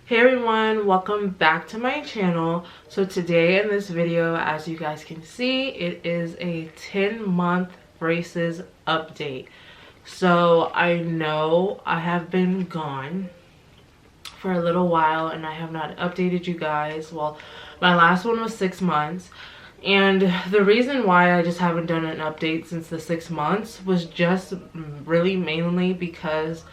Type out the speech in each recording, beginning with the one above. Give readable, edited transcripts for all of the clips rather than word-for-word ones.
Hey everyone, welcome back to my channel. So today in this video, as you guys can see, it is a 10-month braces update. So I know I have been gone for a little while and I have not updated you guys. Well, my last one was 6 months, and the reason why I just haven't done an update since the 6 months was just really mainly because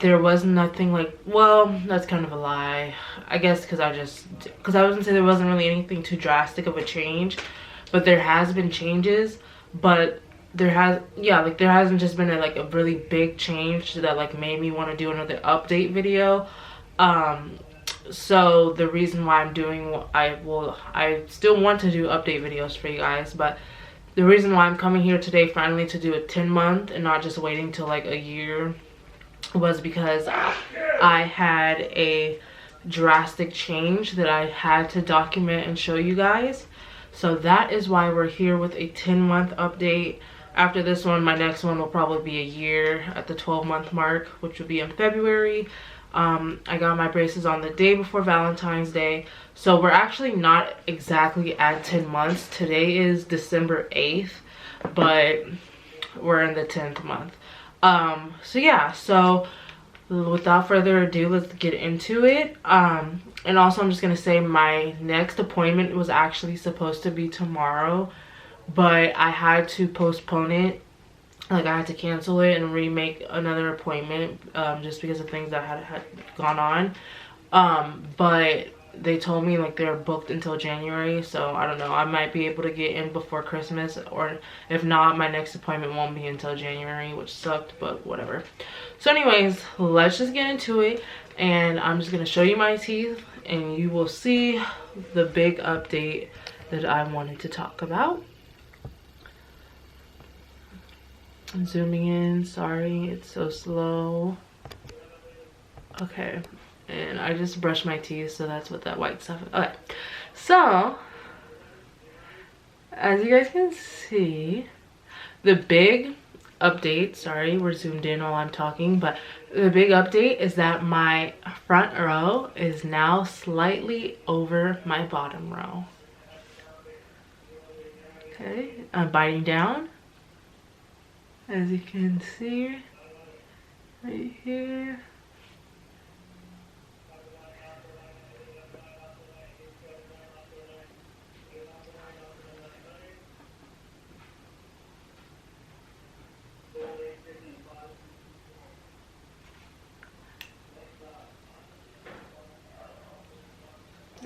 there was nothing like, well, that's kind of a lie, I guess, because I wouldn't say there wasn't really anything too drastic of a change, but there has been changes. But there hasn't just been a really big change that like made me want to do another update video. So the reason why I'm doing, I still want to do update videos for you guys, but the reason why I'm coming here today finally to do a 10-month and not just waiting till like a year was because I had a drastic change that I had to document and show you guys. So that is why we're here with a 10-month update. After this one, my next one will probably be a year at the 12-month mark, which will be in February. I got my braces on the day before Valentine's Day, so we're actually not exactly at 10 months. Today is December 8th, but we're in the 10th month. So yeah, so without further ado, let's get into it. And also I'm just gonna say my next appointment was actually supposed to be tomorrow, but I had to postpone it. Like, I had to cancel it and remake another appointment, just because of things that had gone on. But they told me like they're booked until January, so I don't know, I might be able to get in before Christmas, or if not, my next appointment won't be until January, which sucked, but whatever. So anyways, let's just get into it, and I'm just gonna show you my teeth and you will see the big update that I wanted to talk about. I'm zooming in, sorry, it's so slow. Okay, and I just brushed my teeth, so that's what that white stuff is. Okay, so as you guys can see, the big update, sorry, we're zoomed in while I'm talking, but the big update is that my front row is now slightly over my bottom row. Okay, I'm biting down, as you can see right here.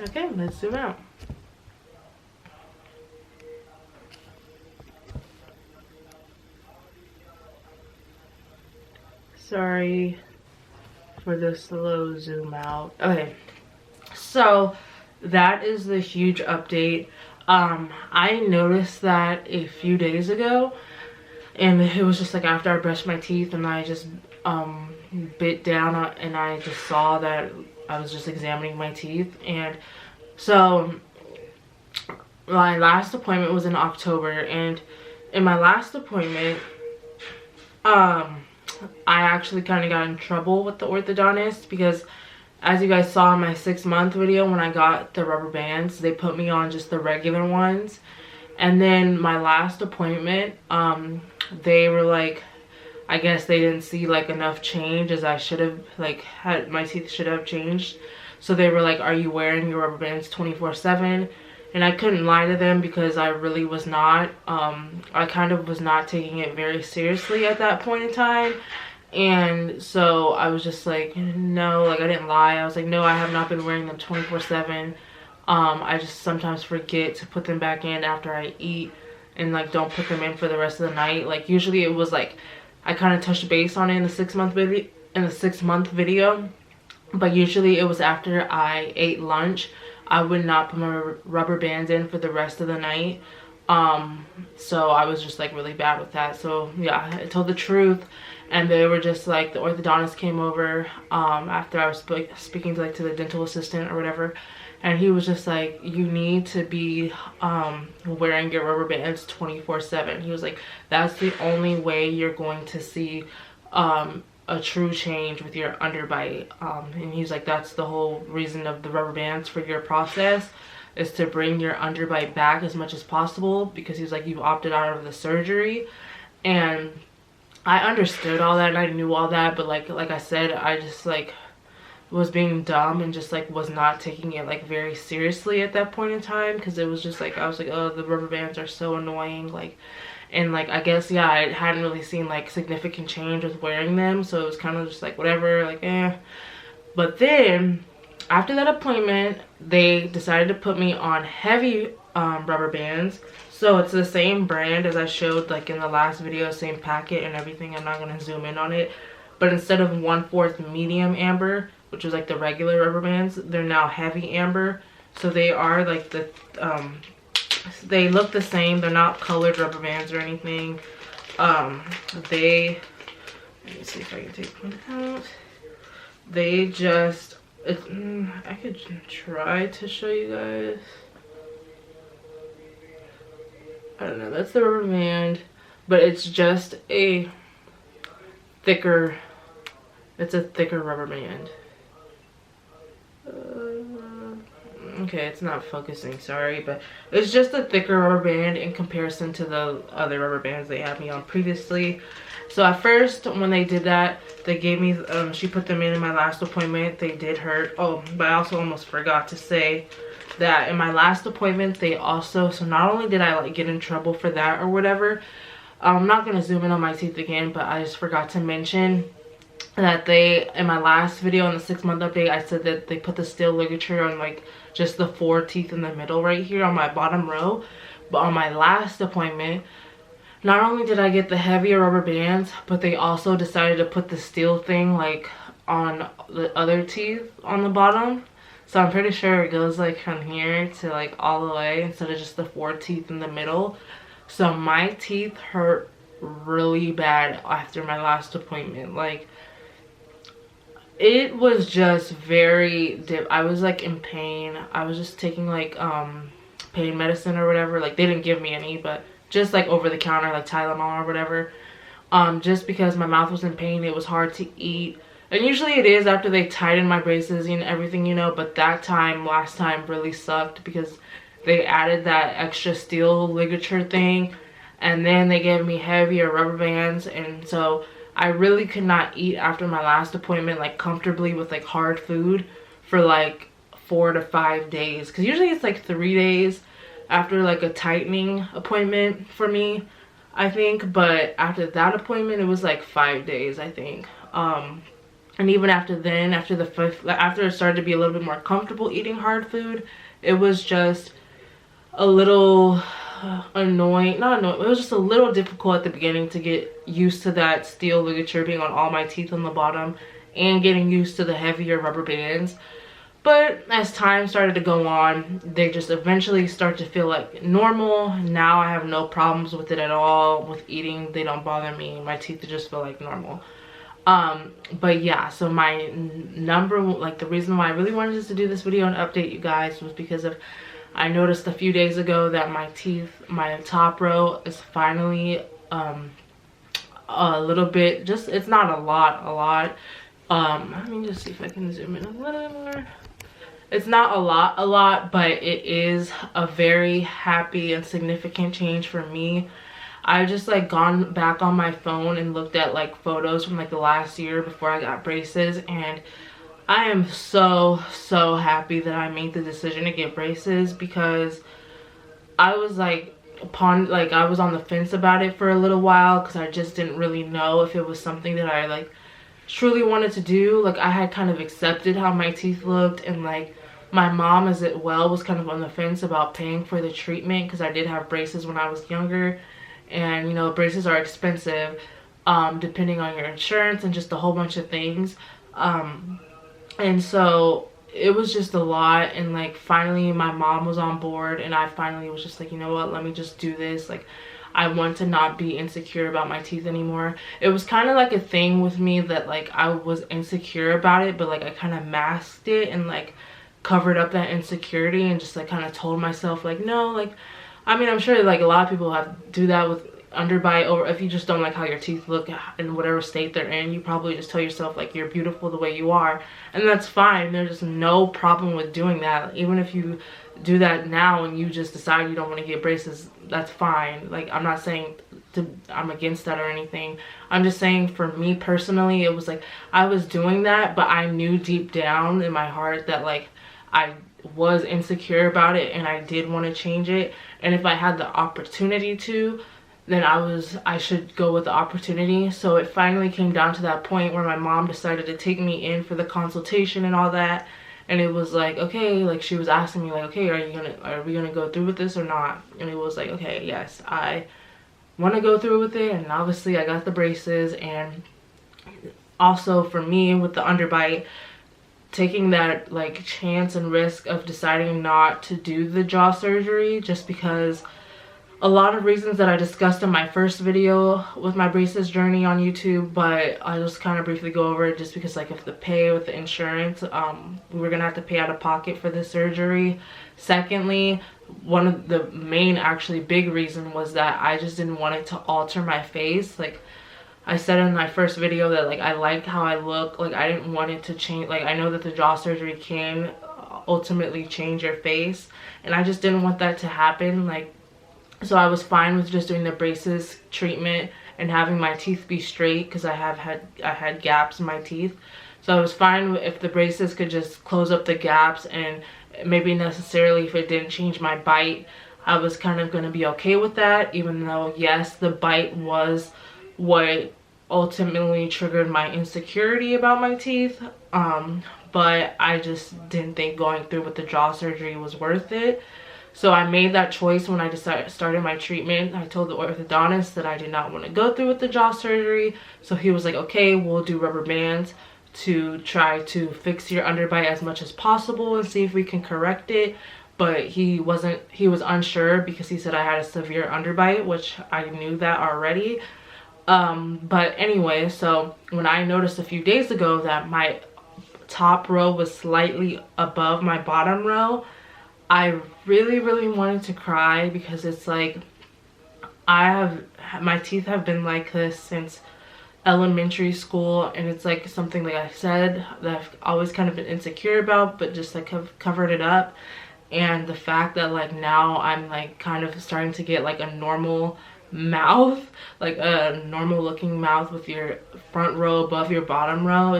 Okay, let's zoom out. Sorry for the slow zoom out. Okay, so that is the huge update. I noticed that a few days ago, and it was just like after I brushed my teeth and I just bit down and I just saw that I was just examining my teeth. And so my last appointment was in October, and in my last appointment I actually kind of got in trouble with the orthodontist, because as you guys saw in my 6-month video, when I got the rubber bands, they put me on just the regular ones. And then my last appointment, they were like, I guess they didn't see like enough change as I should have, like, had my teeth should have changed. So they were like, are you wearing your rubber bands 24/7? And I couldn't lie to them, because I really was not. I kind of was not taking it very seriously at that point in time. And so I was just like, no, like, I didn't lie. I was like, no, I have not been wearing them 24/7. I just sometimes forget to put them back in after I eat, and like don't put them in for the rest of the night. Like, usually it was like I kind of touched base on it in the 6-month video, but usually it was after I ate lunch. I would not put my rubber bands in for the rest of the night. So I was just like really bad with that. So yeah, I told the truth, and they were just like, the orthodontist came over after I was speaking to the dental assistant or whatever, and he was just like, you need to be wearing your rubber bands 24/7. He was like, that's the only way you're going to see a true change with your underbite. And he's like, that's the whole reason of the rubber bands for your process, is to bring your underbite back as much as possible, because he's like, you've opted out of the surgery. And I understood all that and I knew all that, but like I said, I just like was being dumb and just like was not taking it like very seriously at that point in time, because it was just like, I was like, oh, the rubber bands are so annoying, like. And like, I guess, yeah, I hadn't really seen like significant change with wearing them, so it was kind of just like whatever, like But then after that appointment, they decided to put me on heavy rubber bands. So it's the same brand as I showed like in the last video, same packet and everything. I'm not gonna zoom in on it, but instead of 1/4 medium amber, which was like the regular rubber bands, they're now heavy amber. So they are like the they look the same. They're not colored rubber bands or anything. Let me see if I can take one out. They just, I could try to show you guys. I don't know, that's the rubber band, but it's just a thicker, it's a thicker rubber band. Okay, it's not focusing, sorry, but it's just a thicker rubber band in comparison to the other rubber bands they had me on previously. So at first, when they did that, they gave me, she put them in my last appointment. They did hurt. Oh, but I also almost forgot to say that in my last appointment, they also, so not only did I like get in trouble for that or whatever, I'm not going to zoom in on my teeth again, but I just forgot to mention that they, in my last video on the 6-month update, I said that they put the steel ligature on like just the 4 teeth in the middle right here on my bottom row. But on my last appointment, not only did I get the heavier rubber bands, but they also decided to put the steel thing like on the other teeth on the bottom. So I'm pretty sure it goes like from here to like all the way instead of just the 4 teeth in the middle. So my teeth hurt really bad after my last appointment. Like, it was just very I was like in pain. I was just taking like pain medicine or whatever. Like, they didn't give me any, but just like over the counter, like Tylenol or whatever. Just because my mouth was in pain, it was hard to eat. And usually it is after they tighten my braces and everything, you know, but that time, last time, really sucked because they added that extra steel ligature thing, and then they gave me heavier rubber bands. And so I really could not eat after my last appointment like comfortably with like hard food for like 4 to 5 days, because usually it's like 3 days after like a tightening appointment for me, I think. But after that appointment, it was like 5 days, I think. And even after then, after the 5th, after it started to be a little bit more comfortable eating hard food, it was just a little annoying, not annoying, it was just a little difficult at the beginning to get used to that steel ligature being on all my teeth on the bottom and getting used to the heavier rubber bands. But as time started to go on, they just eventually start to feel like normal. Now I have no problems with it at all. With eating, they don't bother me. My teeth just feel like normal. But yeah, so my the reason why I really wanted to do this video and update you guys was because of, I noticed a few days ago that my teeth, my top row is finally a little bit, just, it's not a lot. Let me just see if I can zoom in a little more. It's not a lot, but it is a very happy and significant change for me. I just like gone back on my phone and looked at like photos from like the last year before I got braces, and I am so happy that I made the decision to get braces, because I was like I was on the fence about it for a little while, because I just didn't really know if it was something that I like truly wanted to do. Like, I had kind of accepted how my teeth looked, and like my mom as well was kind of on the fence about paying for the treatment, because I did have braces when I was younger, and you know, braces are expensive depending on your insurance and just a whole bunch of things. And so it was just a lot, and like finally my mom was on board, and I finally was just like, you know what, let me just do this. Like, I want to not be insecure about my teeth anymore. It was kind of like a thing with me that like I was insecure about it, but like I kind of masked it and like covered up that insecurity and just like kind of told myself like, no, like, I mean, I'm sure like a lot of people do that with underbite, or if you just don't like how your teeth look in whatever state they're in, you probably just tell yourself like you're beautiful the way you are, and that's fine. There's no problem with doing that. Even if you do that now and you just decide you don't want to get braces, that's fine. Like, I'm not saying I'm against that or anything. I'm just saying, for me personally, it was like I was doing that, but I knew deep down in my heart that like I was insecure about it and I did want to change it, and if I had the opportunity to, then I should go with the opportunity. So it finally came down to that point where my mom decided to take me in for the consultation and all that. And it was like, okay, like she was asking me like, okay, are we gonna go through with this or not? And it was like, okay, yes, I want to go through with it. And obviously I got the braces. And also for me with the underbite, taking that like chance and risk of deciding not to do the jaw surgery, just because a lot of reasons that I discussed in my first video with my braces journey on YouTube, but I'll just kind of briefly go over it, just because like if the pay with the insurance, we were gonna have to pay out of pocket for the surgery. Secondly, one of the main actually big reason was that I just didn't want it to alter my face. Like I said in my first video that like I liked how I look, like I didn't want it to change. Like I know that the jaw surgery can ultimately change your face, and I just didn't want that to happen. Like, so I was fine with just doing the braces treatment and having my teeth be straight, because I had gaps in my teeth. So I was fine if the braces could just close up the gaps, and maybe necessarily if it didn't change my bite, I was kind of going to be okay with that, even though yes, the bite was what ultimately triggered my insecurity about my teeth. But I just didn't think going through with the jaw surgery was worth it. So I made that choice when I started my treatment. I told the orthodontist that I did not want to go through with the jaw surgery. So he was like, okay, we'll do rubber bands to try to fix your underbite as much as possible and see if we can correct it. But he was unsure, because he said I had a severe underbite, which I knew that already. But anyway, so when I noticed a few days ago that my top row was slightly above my bottom row, I really wanted to cry, because it's like my teeth have been like this since elementary school, and it's like something, like I said, that I've always kind of been insecure about, but just like have covered it up. And the fact that like now I'm like kind of starting to get like a normal mouth, like a normal looking mouth with your front row above your bottom row,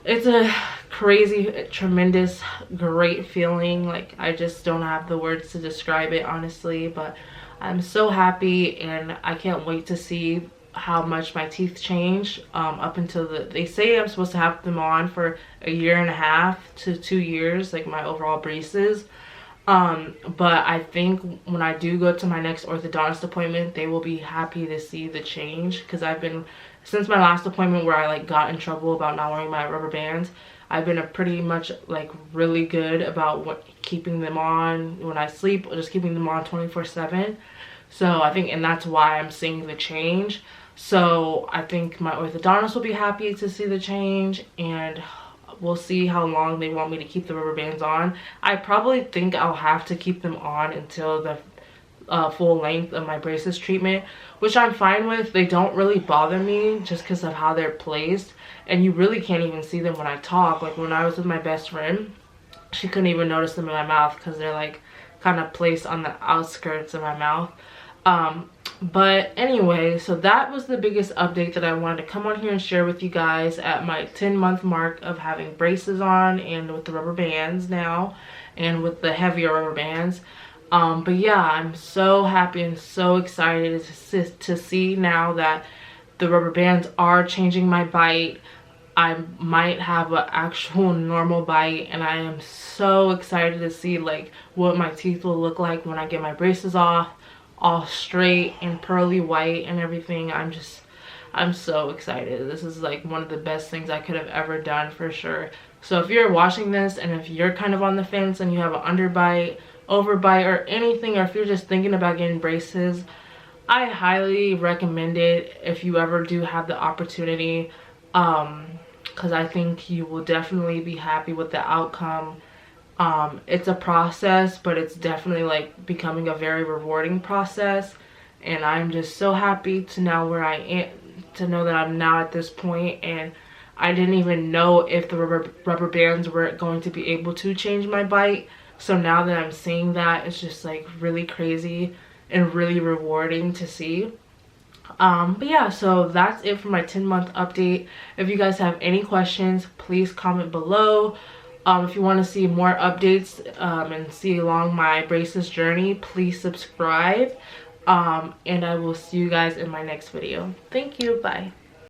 it's a crazy, tremendous, great feeling. Like I just don't have the words to describe it, honestly, but I'm so happy, and I can't wait to see how much my teeth change. Up until they say I'm supposed to have them on for 1.5 to 2 years, like my overall braces. But I think when I do go to my next orthodontist appointment, they will be happy to see the change, because I've been, since my last appointment where I like got in trouble about not wearing my rubber bands, I've been pretty much like really good about keeping them on when I sleep, or just keeping them on 24/7. So I think, and that's why I'm seeing the change. So I think my orthodontist will be happy to see the change, and we'll see how long they want me to keep the rubber bands on. I probably think I'll have to keep them on until the full length of my braces treatment, which I'm fine with. They don't really bother me just because of how they're placed, and you really can't even see them when I talk. Like when I was with my best friend, she couldn't even notice them in my mouth because they're like kind of placed on the outskirts of my mouth. But anyway, so that was the biggest update that I wanted to come on here and share with you guys at my 10-month mark of having braces on, and with the rubber bands now, and with the heavier rubber bands. But yeah, I'm so happy and so excited to see now that the rubber bands are changing my bite. I might have an actual normal bite, and I am so excited to see like what my teeth will look like when I get my braces off, all straight and pearly white and everything. I'm so excited. This is like one of the best things I could have ever done, for sure. So if you're watching this and if you're kind of on the fence and you have an underbite, overbite, or anything, or if you're just thinking about getting braces, I highly recommend it if you ever do have the opportunity, because I think you will definitely be happy with the outcome. It's a process, but it's definitely like becoming a very rewarding process. and I'm just so happy to know where I am, to know that I'm now at this point. And I didn't even know if the rubber bands were going to be able to change my bite. So now that I'm seeing that, it's just like really crazy and really rewarding to see. But yeah, so that's it for my 10-month update. If you guys have any questions, please comment below. If you want to see more updates and see along my braces journey, please subscribe. And I will see you guys in my next video. Thank you. Bye.